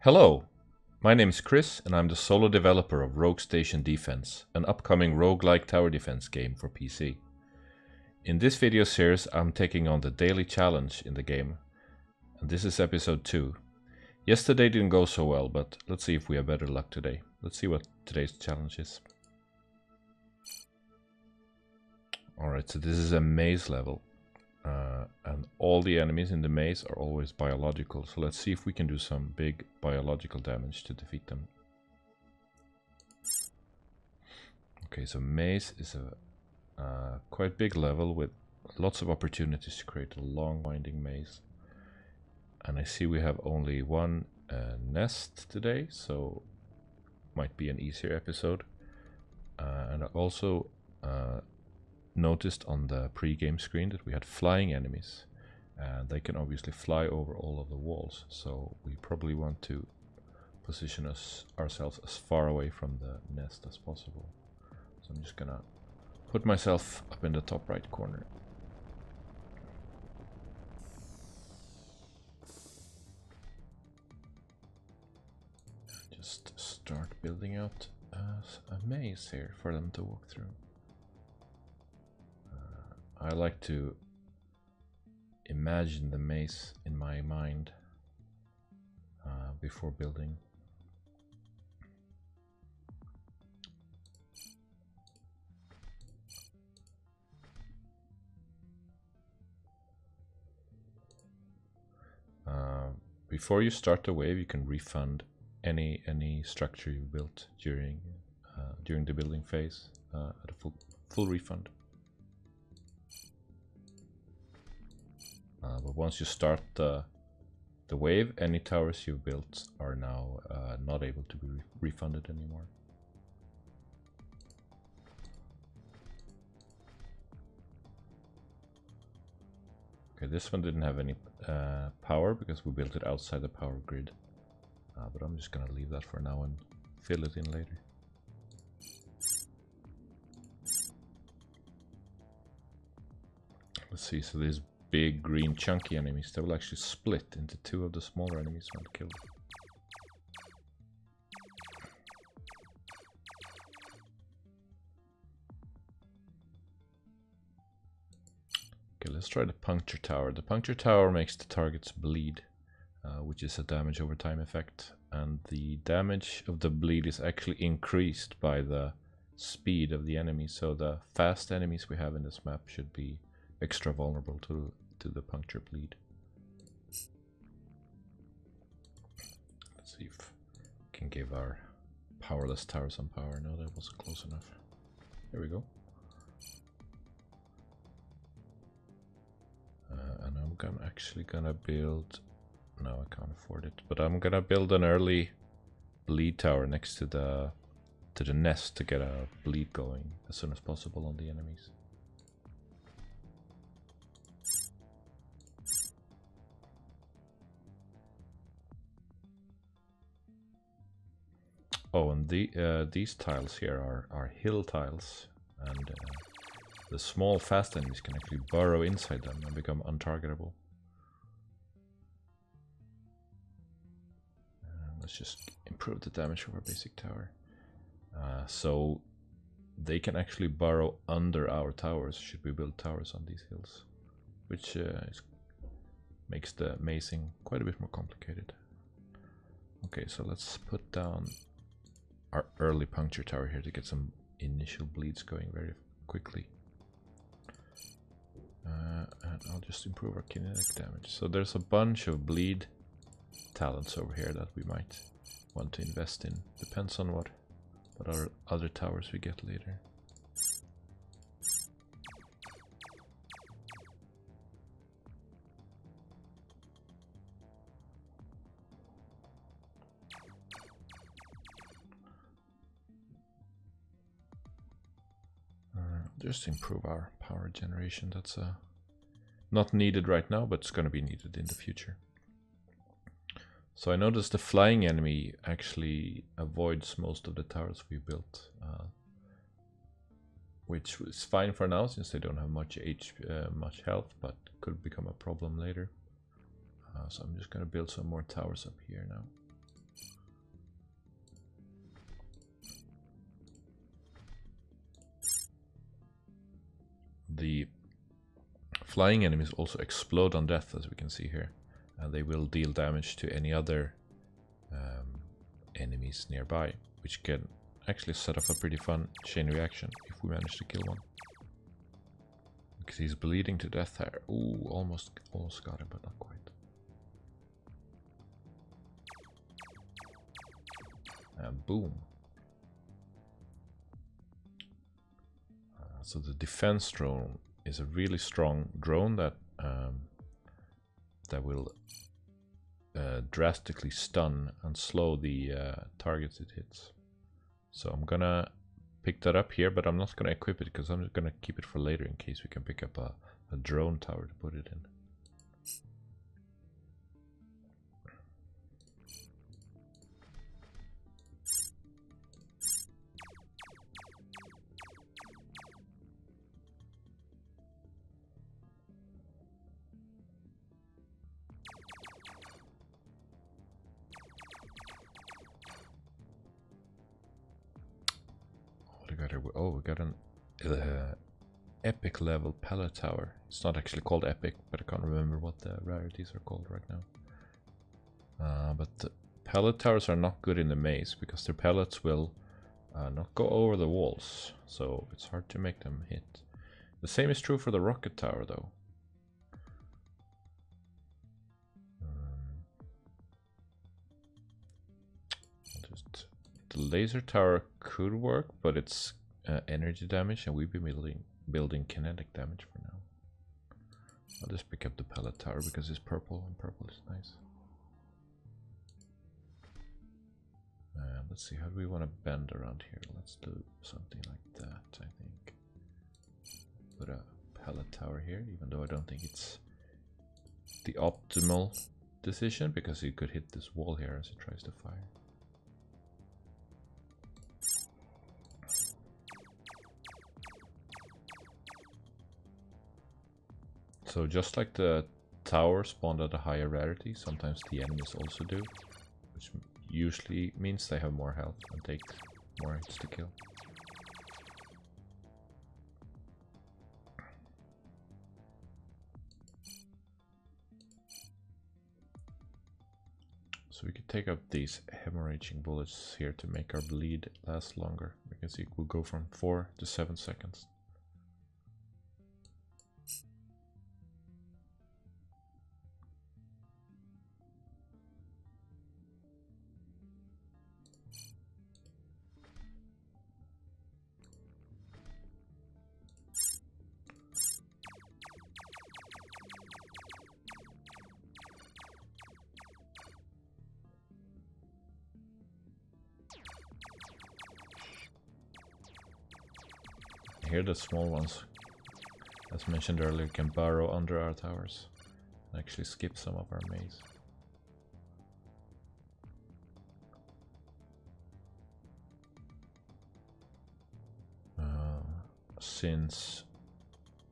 Hello, my name is Chris and I'm the solo developer of Rogue Station Defense, an upcoming roguelike tower defense game for PC. In this video series I'm taking on the daily challenge in the game, and this is episode 2. Yesterday didn't go so well, but let's see if we have better luck today. Let's see what today's challenge is. Alright, so this is a maze level. And all the enemies in the maze are always biological, so let's see if we can do some big biological damage to defeat them. Okay, so maze is a quite big level with lots of opportunities to create a long winding maze. And I see we have only one nest today, so might be an easier episode. And I also noticed on the pre-game screen that we had flying enemies, and they can obviously fly over all of the walls, so we probably want to position ourselves as far away from the nest as possible. So I'm just gonna put myself up in the top right corner. Just start building out a maze here for them to walk through. I like to imagine the maze in my mind before building. Before you start the wave, you can refund any structure you built during the building phase at a full refund. But once you start the wave, any towers you've built are now not able to be refunded anymore. Okay, this one didn't have any power because we built it outside the power grid. But I'm just gonna leave that for now and fill it in later. Let's see, so these big green chunky enemies, they will actually split into two of the smaller enemies when killed. Okay, let's try the puncture tower. The puncture tower makes the targets bleed, which is a damage over time effect, and the damage of the bleed is actually increased by the speed of the enemy, so the fast enemies we have in this map should be extra vulnerable to the puncture bleed. Let's see if we can give our powerless tower some power. No, that wasn't close enough. There we go. And I'm actually gonna build... No, I can't afford it. But I'm gonna build an early bleed tower next to the nest to get a bleed going as soon as possible on the enemies. Oh, and these tiles here are hill tiles, and the small fast enemies can actually burrow inside them and become untargetable. Let's just improve the damage of our basic tower. So they can actually burrow under our towers should we build towers on these hills, which makes the mazing quite a bit more complicated. Okay, so let's put down our early puncture tower here to get some initial bleeds going very quickly. And I'll just improve our kinetic damage. So there's a bunch of bleed talents over here that we might want to invest in. Depends on what our other towers we get later. Just improve our power generation. That's not needed right now, but it's going to be needed in the future. So I noticed the flying enemy actually avoids most of the towers we built, which is fine for now since they don't have much health, but could become a problem later. So I'm just going to build some more towers up here now. The flying enemies also explode on death, as we can see here, and they will deal damage to any other enemies nearby, which can actually set up a pretty fun chain reaction if we manage to kill one. Because he's bleeding to death here. Ooh, almost got him, but not quite. And boom. So the defense drone is a really strong drone that will drastically stun and slow the targets it hits. So I'm gonna pick that up here, but I'm not gonna equip it because I'm just gonna keep it for later in case we can pick up a drone tower to put it in. Oh, we got an epic level pallet tower. It's not actually called epic, but I can't remember what the rarities are called right now. But the pallet towers are not good in the maze because their pellets will not go over the walls, so it's hard to make them hit. The same is true for the rocket tower, though. The laser tower could work, but it's energy damage, and we've been building kinetic damage for now. I'll just pick up the pallet tower because it's purple, and purple is nice. Let's see, how do we want to bend around here? Let's do something like that, I think. Put a pallet tower here, even though I don't think it's the optimal decision, because it could hit this wall here as it tries to fire. So just like the tower spawned at a higher rarity, sometimes the enemies also do, which usually means they have more health and take more hits to kill. So we could take out these hemorrhaging bullets here to make our bleed last longer. We can see it will go from 4 to 7 seconds. Here the small ones, as mentioned earlier, can burrow under our towers and actually skip some of our maze. Since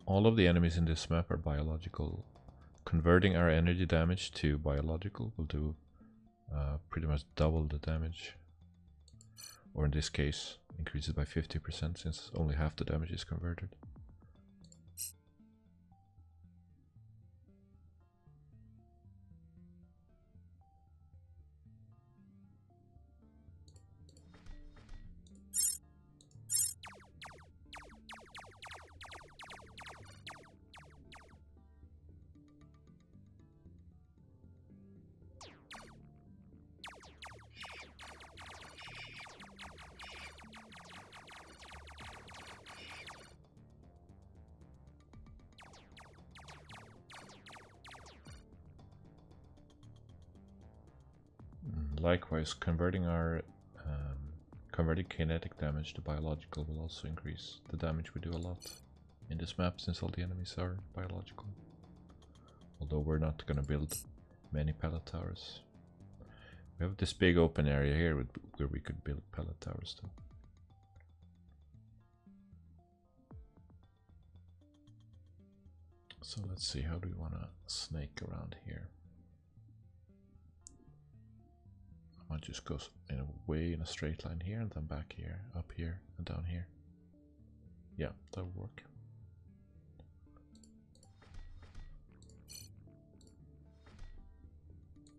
all of the enemies in this map are biological, converting our energy damage to biological will do pretty much double the damage. Or in this case, increase it by 50% since only half the damage is converted. Likewise, converting kinetic damage to biological will also increase the damage we do a lot in this map, since all the enemies are biological. Although we're not going to build many pallet towers. We have this big open area here where we could build pallet towers too. So let's see, how do we want to snake around here? I might just go in a way in a straight line here and then back here, up here and down here. Yeah, that'll work.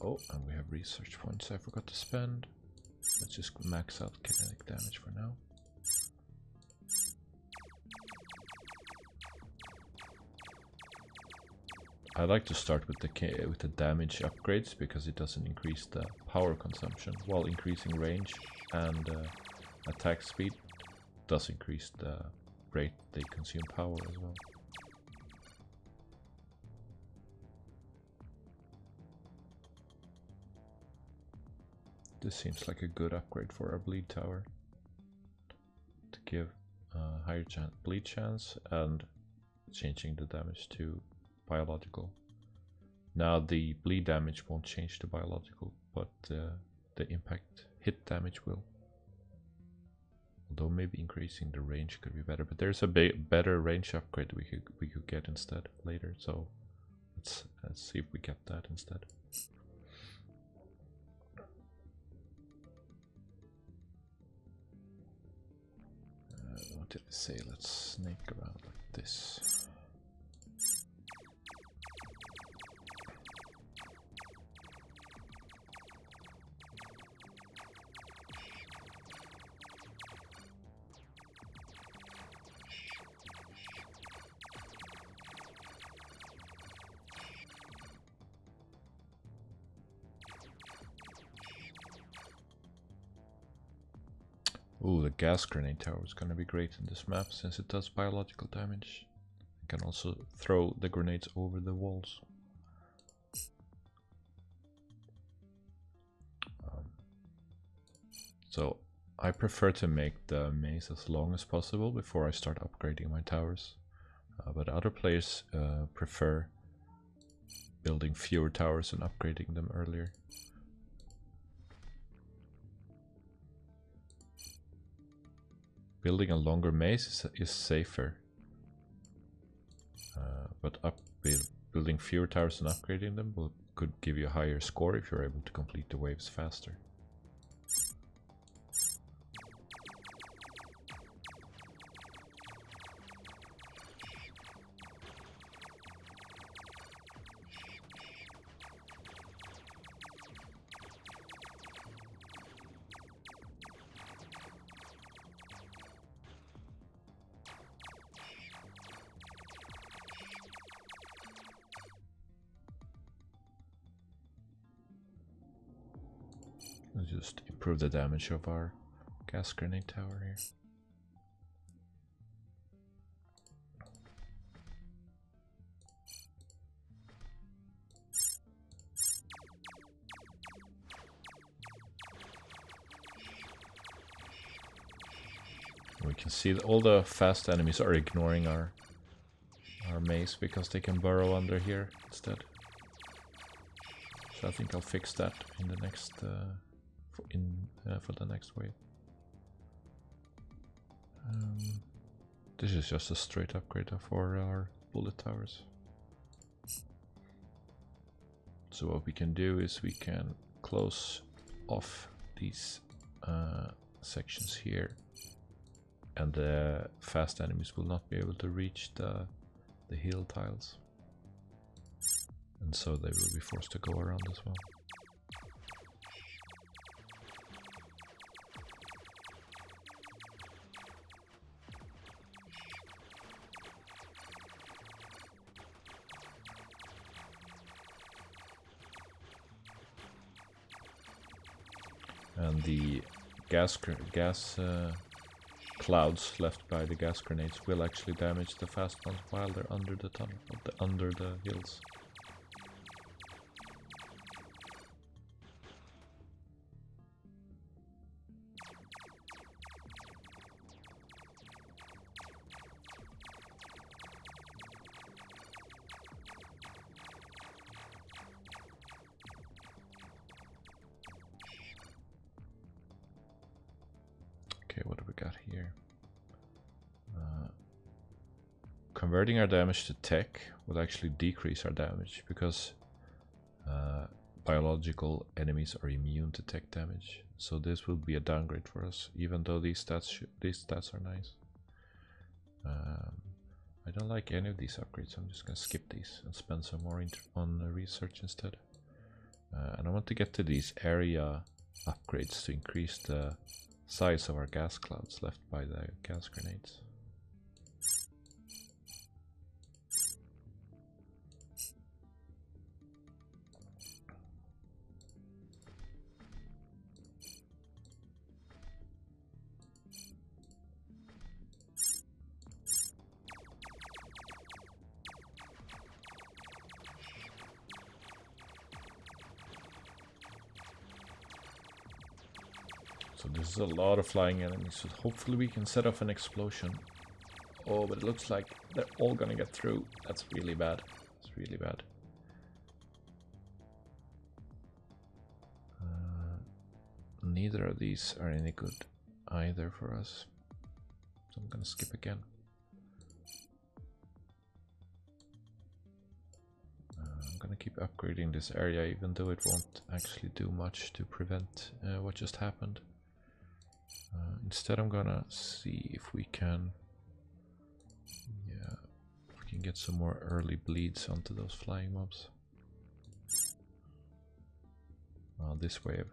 Oh, and we have research points I forgot to spend. Let's just max out kinetic damage for now. I like to start with the damage upgrades because it doesn't increase the power consumption, while increasing range and attack speed does increase the rate they consume power as well. This seems like a good upgrade for our bleed tower to give higher bleed chance and changing the damage to biological. Now the bleed damage won't change to biological, but the impact hit damage will. Although maybe increasing the range could be better, but there's a better range upgrade we could get instead later. So let's see if we get that instead. What did I say? Let's snake around like this. Ooh, the gas grenade tower is gonna be great in this map since it does biological damage. You can also throw the grenades over the walls. So I prefer to make the maze as long as possible before I start upgrading my towers. But other players prefer building fewer towers and upgrading them earlier. Building a longer maze is safer, but building fewer towers and upgrading them could give you a higher score if you're able to complete the waves faster. Let's just improve the damage of our gas grenade tower here. We can see that all the fast enemies are ignoring our maze because they can burrow under here instead. So I think I'll fix that in the next for the next wave. This is just a straight upgrade for our bullet towers. So what we can do is we can close off these sections here, and the fast enemies will not be able to reach the hill tiles, and so they will be forced to go around as well. And the gas clouds left by the gas grenades will actually damage the fast ones while they're under the tunnel, under the hills. Okay, what do we got here? Converting our damage to tech will actually decrease our damage because biological enemies are immune to tech damage. So this will be a downgrade for us, even though these stats are nice. I don't like any of these upgrades. I'm just gonna skip these and spend some more on research instead. And I want to get to these area upgrades to increase the size of our gas clouds left by the gas grenades. So this is a lot of flying enemies, so hopefully we can set off an explosion. Oh, but it looks like they're all gonna get through. That's really bad. It's really bad. Neither of these are any good either for us. So I'm gonna skip again. I'm gonna keep upgrading this area even though it won't actually do much to prevent what just happened. Instead I'm gonna see if we can get some more early bleeds onto those flying mobs. This wave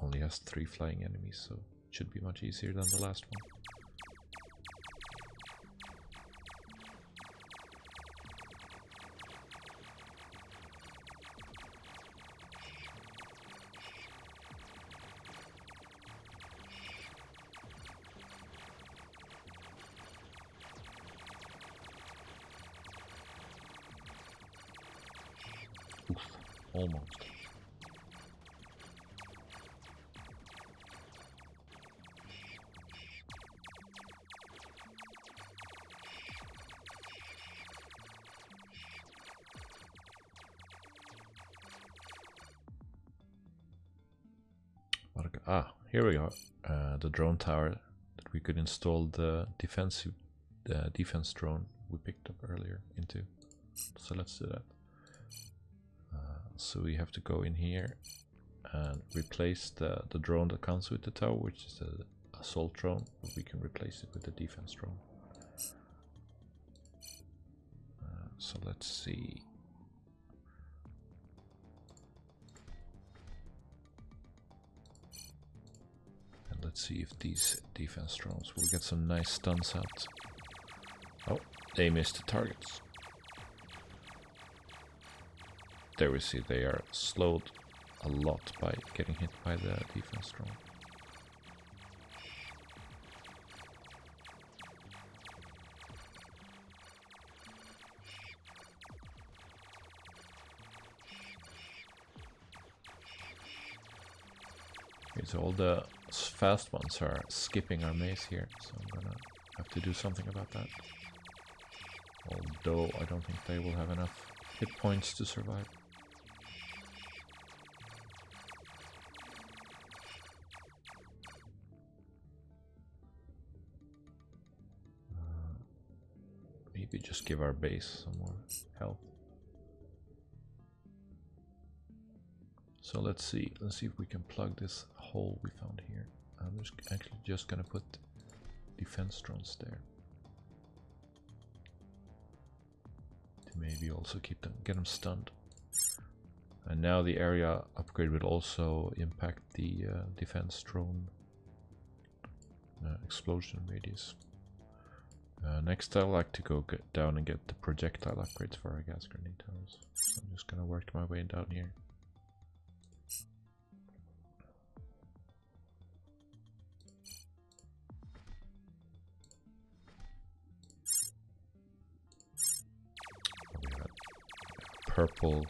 only has 3 flying enemies, so it should be much easier than the last one. Oof, almost. Here we are. The drone tower that we could install the defense drone we picked up earlier into. So let's do that. So we have to go in here and replace the drone that comes with the tower, which is the assault drone, but we can replace it with the defense drone. So let's see. And let's see if these defense drones will get some nice stuns out. Oh, they missed the targets. There we see they are slowed a lot by getting hit by the defense drone. Okay, so all the fast ones are skipping our maze here, so I'm gonna have to do something about that. Although I don't think they will have enough hit points to survive. Maybe just give our base some more health. So let's see if we can plug this hole we found here. I'm actually just gonna put defense drones there to maybe also get them stunned. And now the area upgrade will also impact the defense drone explosion radius. Next I'd like to go down and get the projectile upgrades for our gas grenade towers. So I'm just gonna work my way down here. We have a purple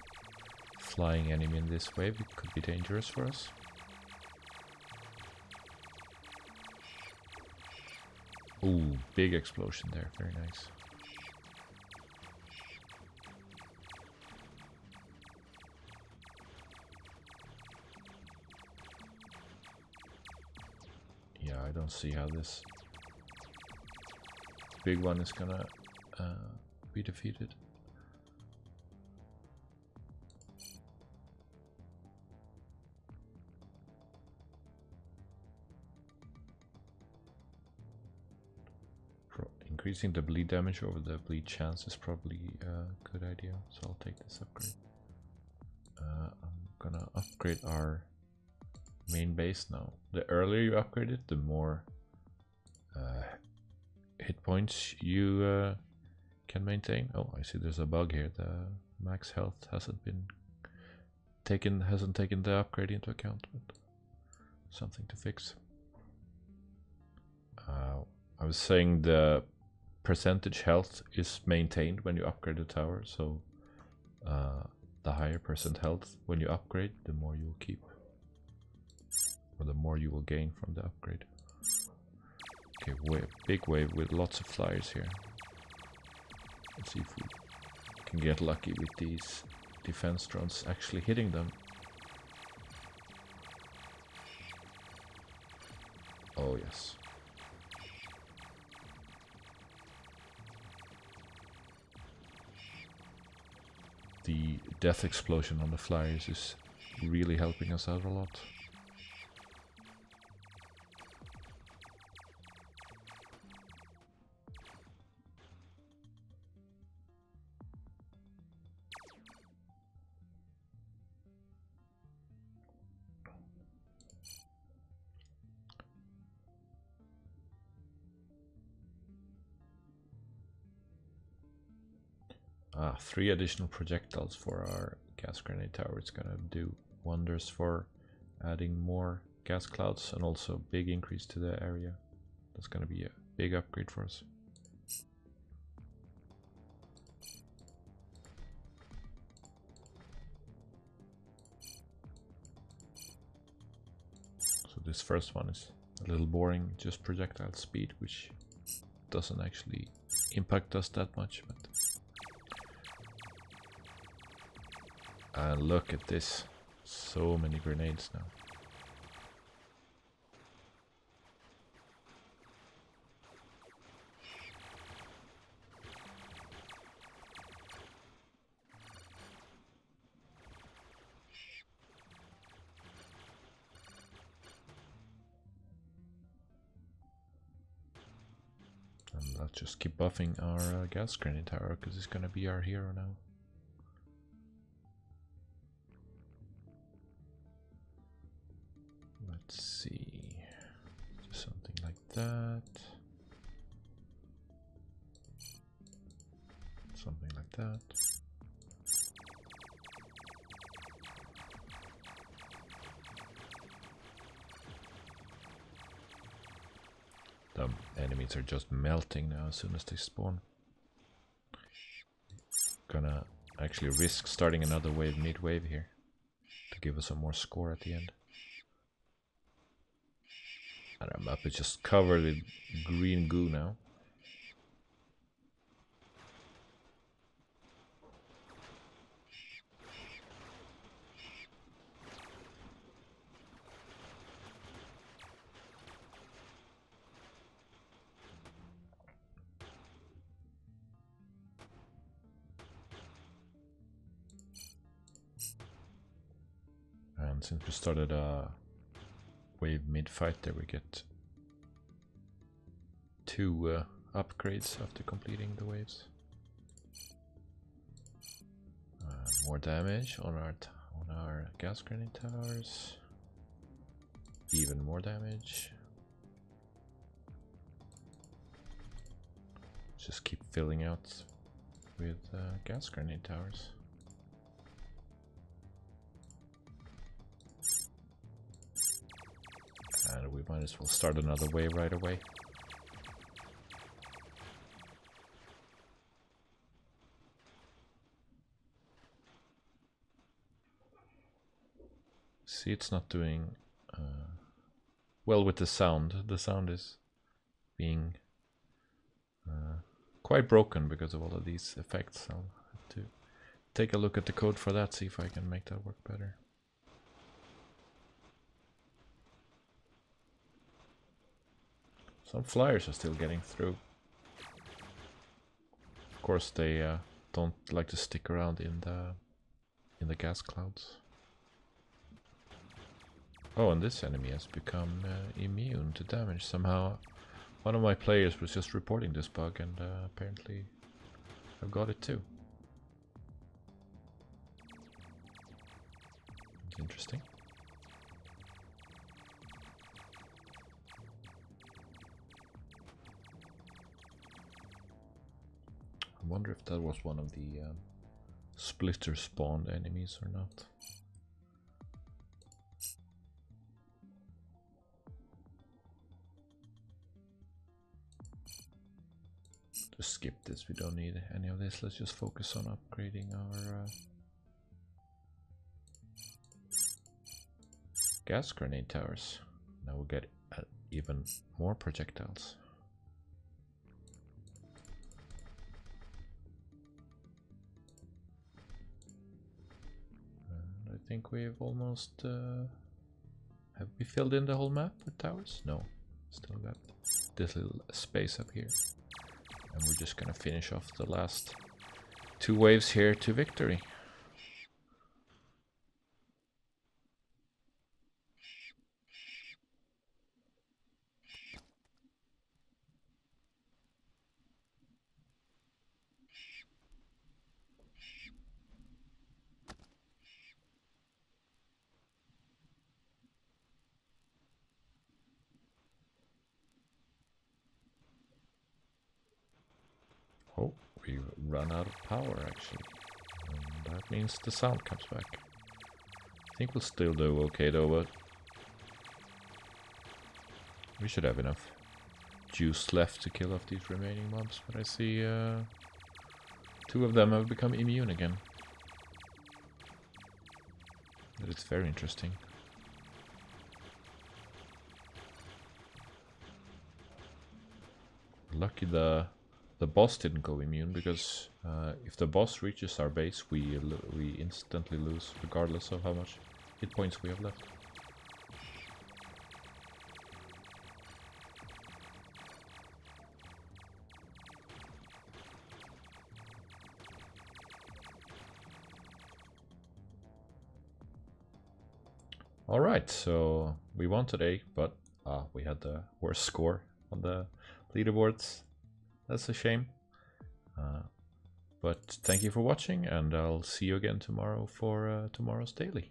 flying enemy in this wave. It could be dangerous for us. Ooh, big explosion there, very nice. Yeah, I don't see how this big one is gonna be defeated. Increasing the bleed damage over the bleed chance is probably a good idea, so I'll take this upgrade. I'm gonna upgrade our main base now. The earlier you upgrade it, the more hit points you can maintain. Oh, I see there's a bug here. The max health hasn't taken the upgrade into account, but something to fix. I was saying the percentage health is maintained when you upgrade the tower, so the higher percent health when you upgrade, the more you will keep, or the more you will gain from the upgrade. Okay, big wave with lots of flyers here. Let's see if we can get lucky with these defense drones actually hitting them. Oh yes. The death explosion on the flyers is really helping us out a lot. Ah, 3 additional projectiles for our gas grenade tower. It's gonna do wonders for adding more gas clouds and also big increase to the area. That's gonna be a big upgrade for us. So this first one is a little boring, just projectile speed, which doesn't actually impact us that much, but and look at this, so many grenades now. And let's just keep buffing our gas grenade tower because it's gonna be our hero now. Let's see, just something like that, something like that. The enemies are just melting now as soon as they spawn. Gonna actually risk starting another wave mid-wave here to give us some more score at the end. And our map is just covered with green goo now. And since we started a wave mid-fight there, we get 2 upgrades after completing the waves. More damage on our gas grenade towers. Even more damage. Just keep filling out with gas grenade towers. And we might as well start another wave right away. See, it's not doing well with the sound. The sound is being quite broken because of all of these effects. I'll have to take a look at the code for that, see if I can make that work better. Some flyers are still getting through. Of course, they don't like to stick around in the gas clouds. Oh, and this enemy has become immune to damage somehow. One of my players was just reporting this bug, and apparently I've got it too. interesting. I wonder if that was one of the splitter spawned enemies or not. Just skip this, we don't need any of this. Let's just focus on upgrading our gas grenade towers. Now we'll get even more projectiles. And I think we've almost... have we filled in the whole map with towers? No, still got this little space up here. And we're just gonna finish off the last 2 waves here to victory. Oh, we run out of power actually. And that means the sound comes back. I think we'll still do okay though, but we should have enough juice left to kill off these remaining mobs. But I see 2 of them have become immune again. But it's very interesting. Lucky the boss didn't go immune, because if the boss reaches our base, we instantly lose, regardless of how much hit points we have left. Alright, so we won today, but we had the worst score on the leaderboards. That's a shame. But thank you for watching, and I'll see you again tomorrow for tomorrow's daily.